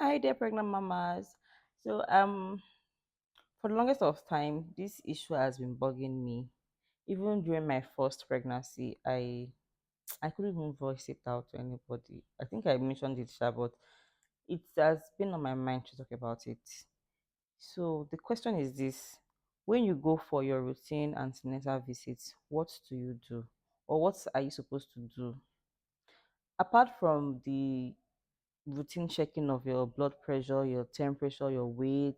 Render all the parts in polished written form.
Hi there, pregnant mamas. So, for the longest of time, this issue has been bugging me. Even during my first pregnancy, I couldn't even voice it out to anybody. I think I mentioned it, Sha, but it has been on my mind to talk about it. So the question is this: when you go for your routine antenatal visits, what do you do, or what are you supposed to do apart from the routine checking of your blood pressure, your temperature, your weight,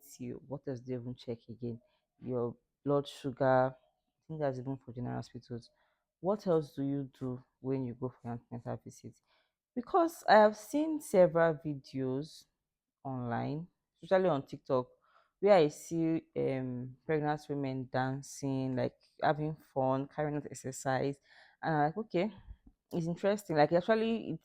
what else do you even check again? Your blood sugar. I think that's even for general hospitals. What else do you do when you go for your antenatal visit? Because I have seen several videos online, especially on TikTok, where I see pregnant women dancing, like having fun, carrying out exercise, and I'm like, okay, it's interesting. Like actually,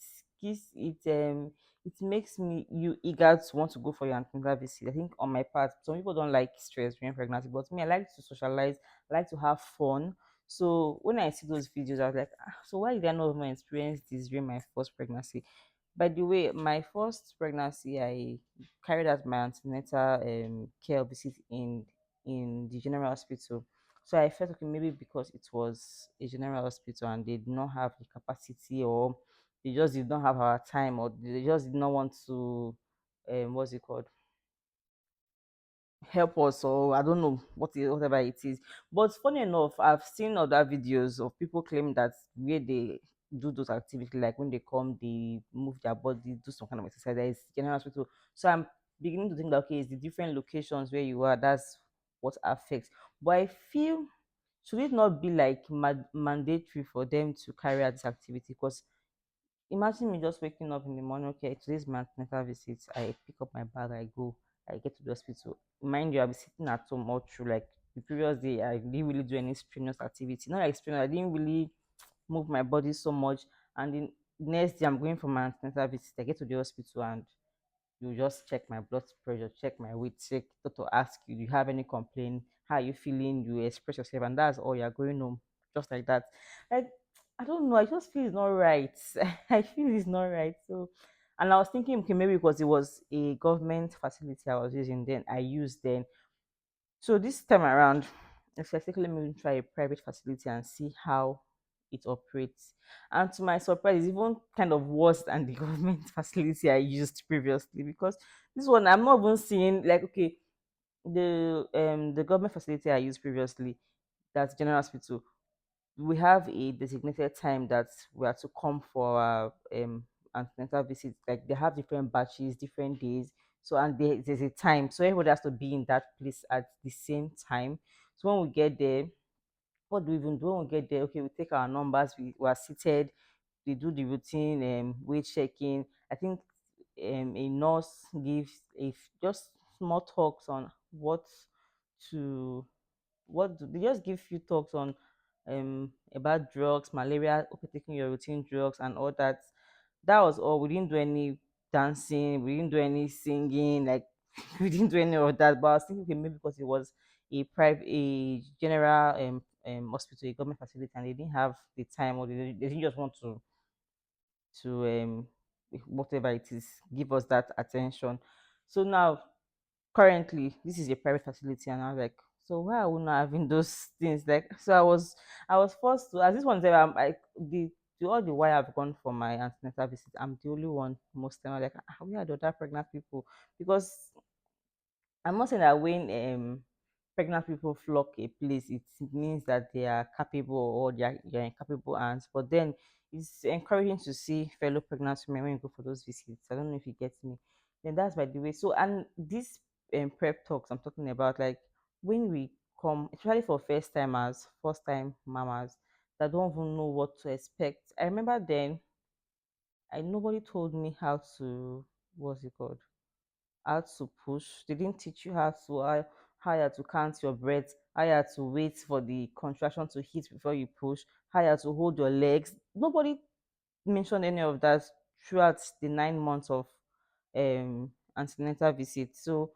it makes me you eager to want to go for your antenatal visit. I think on my part, some people don't like stress during pregnancy, but me, I like to socialize. I like to have fun. So when I see those videos, I was like, so why did I not even experience this during my first pregnancy? By the way, my first pregnancy, I carried out my antenatal care visit in the general hospital. So I felt okay, maybe because it was a general hospital and they did not have the capacity, or they just did not have our time, or they just did not want to, what's it called, help us, or I don't know whatever it is. But funny enough, I've seen other videos of people claiming that where they do those activities, like when they come, they move their body, do some kind of exercise. There is general hospital. So I'm beginning to think that okay, it's the different locations where you are. That's what affects. But I feel should it not be like mandatory for them to carry out this activity? Because imagine me just waking up in the morning, okay, today's my antenatal visit. I pick up my bag, I go, I get to the hospital. Mind you, I'll be sitting at home all through. Like the previous day, I didn't really do any strenuous activity. Not like strenuous, I didn't really move my body so much. And the next day, I'm going for my antenatal visit. I get to the hospital and you just check my blood pressure, check my weight, check doctor ask you, do you have any complaint? How are you feeling? You express yourself, and that's all. You're going home just like that. Like I don't know. I just feel it's not right. I feel it's not right. So, and I was thinking, okay, maybe because it was a government facility I was using then, I used then. So this time around, it's like, let me try a private facility and see how it operates. And to my surprise, it's even kind of worse than the government facility I used previously, because this one I'm not even seeing like okay, the government facility I used previously, that's general hospital, we have a designated time that we are to come for our antenatal visits. Like they have different batches, different days. So and there's a time, so everybody has to be in that place at the same time. So when we get there, what do we even do when we get there? Okay, we take our numbers, we are seated, they do the routine weight checking. I think a nurse gives just small talks on to they just give you talks on about drugs, malaria, okay, taking your routine drugs and all that. That was all. We didn't do any dancing, we didn't do any singing, like we didn't do any of that. But I was thinking, okay, maybe because it was a general hospital, a government facility, and they didn't have the time, or they didn't just want to whatever it is, give us that attention. So now currently this is a private facility, and I was like, so why are we not having those things? Like so I was forced to, as this one said, I'm like the all the while I've gone for my antenatal visit, I'm the only one most time. I'm like, we are the other pregnant people. Because I'm not saying that when pregnant people flock a place, it means that they are capable, or you're in capable hands. But then it's encouraging to see fellow pregnant women when you go for those visits. I don't know if you get me. Then that's by the way. So and this prep talks I'm talking about, like when we come, especially for first timers, first time mamas that don't even know what to expect. I remember then, I nobody told me how to, what's it called, how to push. They didn't teach you how you have to count your breath, how you have to wait for the contraction to hit before you push, how you have to hold your legs. Nobody mentioned any of that throughout the 9 months of antenatal visit. So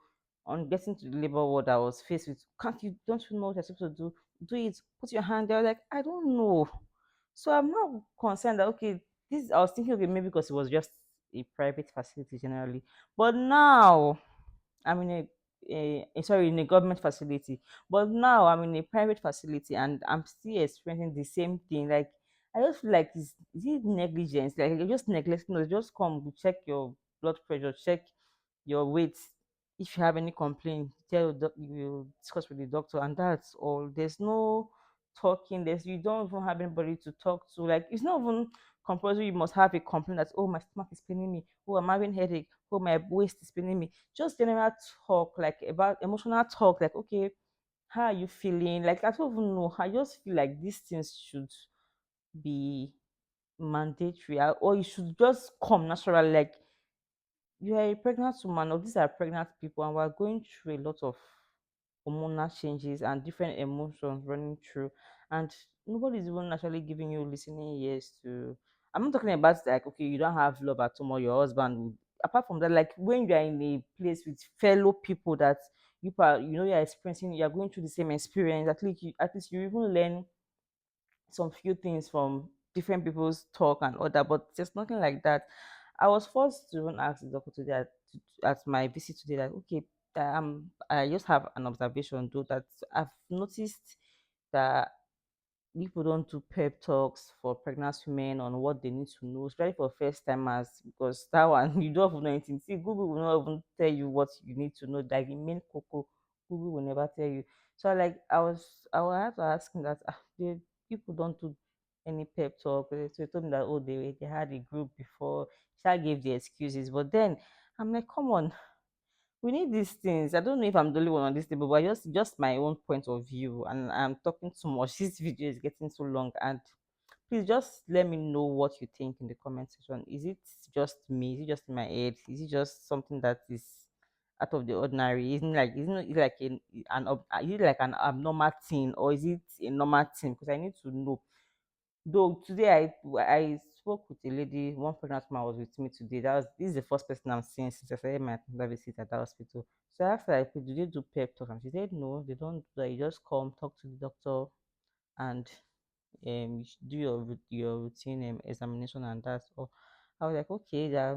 on getting to the labor ward, I was faced with, can't you don't you know what you're supposed to do? Do it, put your hand there. Like, I don't know. So I'm not concerned that okay, this I was thinking okay, maybe because it was just a private facility generally. But now I'm in sorry, in a government facility. But now I'm in a private facility and I'm still experiencing the same thing. Like I just feel like is it negligence? Like you're just neglecting us. Just come to check your blood pressure, check your weight. If you have any complaint, you discuss with the doctor, and that's all. There's no talking. There's you don't even have anybody to talk to. Like it's not even compulsory. You must have a complaint that oh my stomach is paining me, oh I'm having headache, oh my waist is paining me. Just general talk, like about emotional talk, like okay, how are you feeling? Like I don't even know. I just feel like these things should be mandatory, or it should just come naturally. Like you are a pregnant woman, or these are pregnant people, and we're going through a lot of hormonal changes and different emotions running through, and nobody's even actually giving you listening ears to. I'm not talking about like okay, you don't have love at home or your husband. Apart from that, like when you are in a place with fellow people that you're experiencing, you're going through the same experience. At least you even learn some few things from different people's talk and all that, but there's nothing like that. I was forced to even ask the doctor today at my visit today that okay, I just have an observation though that I've noticed that people don't do pep talks for pregnant women on what they need to know, especially for first timers, because that one you don't even know anything. See, Google will not even tell you what you need to know. Like the main cocoa, Google will never tell you. So I had to ask him that people don't do any pep talk. So he told me that oh they had a group before. So I gave the excuses, but then I'm like, come on, we need these things. I don't know if I'm the only one on this table, but just my own point of view, and I'm talking too much. This video is getting too long, and please just let me know what you think in the comment section. Is it just me? Is it just in my head? Is it just something that is out of the ordinary? Isn't it like is it like an abnormal thing, or is it a normal thing? Because I need to know. Though today I spoke with a lady, one pregnant woman was with me today. This is the first person I'm seeing since I started my antenatal visit at the hospital. So I asked her, like, do they do pep talk? And she said, no, they don't do that. You just come, talk to the doctor, and you should do your routine examination, and that's all. I was like, okay, yeah.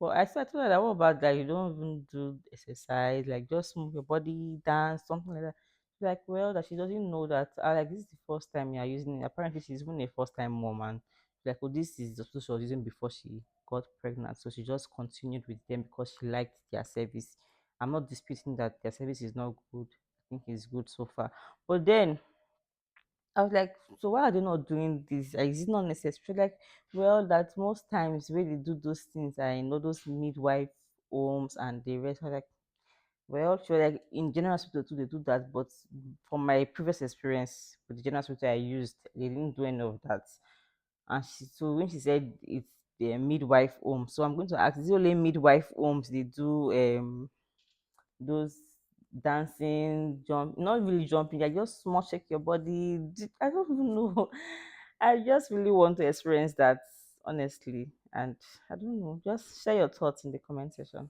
But I started like, what about that? You don't even do exercise, like just move your body, dance, something like that. She's like, well, that she doesn't know that. I like this is the first time you're using it. Apparently, she's even a first time mom, and she's like, oh, this is the social she was using before she got pregnant. So she just continued with them because she liked their service. I'm not disputing that their service is not good. I think it's good so far. But then I was like, so why are they not doing this? Like, is it not necessary? Like, well, that most times when they do those things, I know those midwife homes and the rest. I was like, well, sure, like in general hospital too, they do that. But from my previous experience with the general hospital I used, they didn't do any of that. And so when she said it's the midwife home, so I'm going to ask, is it only midwife homes they do those dancing, jump, not really jumping, like just small shake your body. I don't even know. I just really want to experience that honestly. And I don't know. Just share your thoughts in the comment section.